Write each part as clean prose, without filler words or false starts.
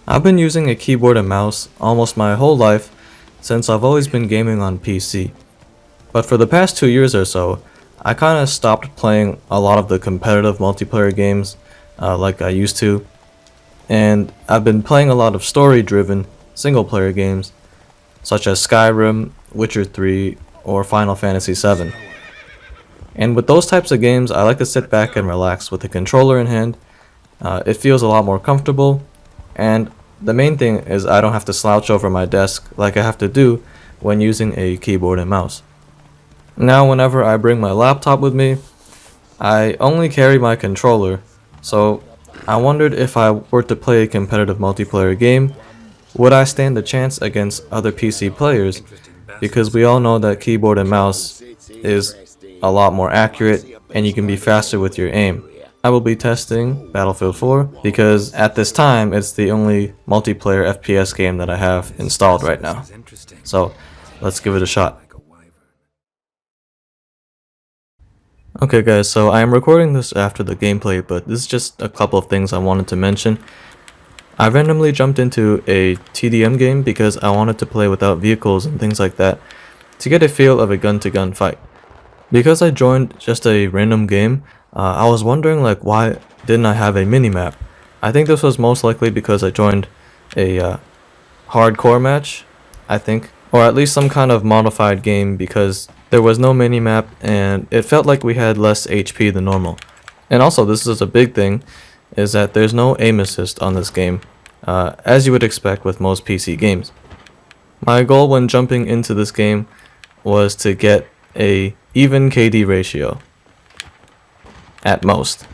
I've been using a keyboard and mouse almost my whole life since I've always been gaming on PC. But for the past 2 years or so, I kinda stopped playing a lot of the competitive multiplayer games like I used to, and I've been playing a lot of story-driven single-player games such as Skyrim, Witcher 3, or Final Fantasy 7. And with those types of games, I like to sit back and relax with a controller in hand. It feels a lot more comfortable, and the main thing is I don't have to slouch over my desk like I have to do when using a keyboard and mouse. Now whenever I bring my laptop with me, I only carry my controller, so I wondered if I were to play a competitive multiplayer game, would I stand a chance against other PC players, because we all know that keyboard and mouse is a lot more accurate and you can be faster with your aim. I will be testing Battlefield 4 because at this time it's the only multiplayer FPS game that I have installed right now. So let's give it a shot. Okay guys, so I am recording this after the gameplay, but this is just a couple of things I wanted to mention. I randomly jumped into a TDM game because I wanted to play without vehicles and things like that to get a feel of a gun-to-gun fight. Because I joined just a random game, I was wondering like why didn't I have a minimap? I think this was most likely because I joined a hardcore match, I think, or at least some kind of modified game because there was no minimap and it felt like we had less HP than normal. And also this is a big thing, is that there's no aim assist on this game, as you would expect with most PC games. My goal when jumping into this game was to get a even KD ratio, at most.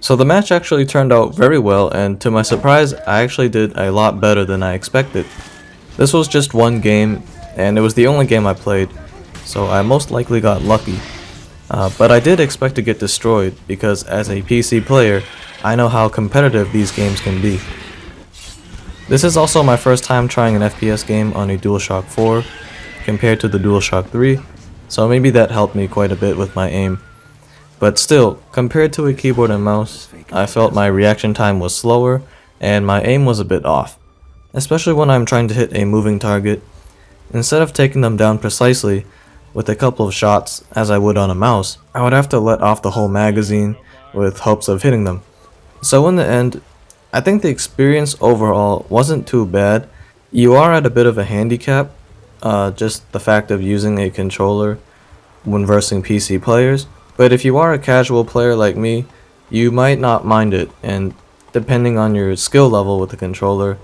So the match actually turned out very well, and to my surprise, I actually did a lot better than I expected. This was just one game, and it was the only game I played, so I most likely got lucky. But I did expect to get destroyed, because as a PC player, I know how competitive these games can be. This is also my first time trying an FPS game on a Dualshock 4, compared to the Dualshock 3, so maybe that helped me quite a bit with my aim. But still, compared to a keyboard and mouse, I felt my reaction time was slower, and my aim was a bit off. Especially when I'm trying to hit a moving target. Instead of taking them down precisely, with a couple of shots as I would on a mouse, I would have to let off the whole magazine with hopes of hitting them. So in the end, I think the experience overall wasn't too bad. You are at a bit of a handicap, just the fact of using a controller when versing PC players. But if you are a casual player like me, you might not mind it, and depending on your skill level with the controller,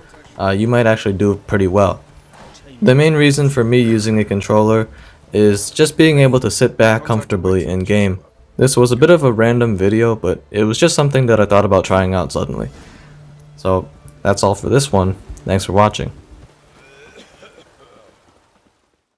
you might actually do pretty well. The main reason for me using a controller is just being able to sit back comfortably in game. This was a bit of a random video, but it was just something that I thought about trying out suddenly. So that's all for this one. Thanks for watching.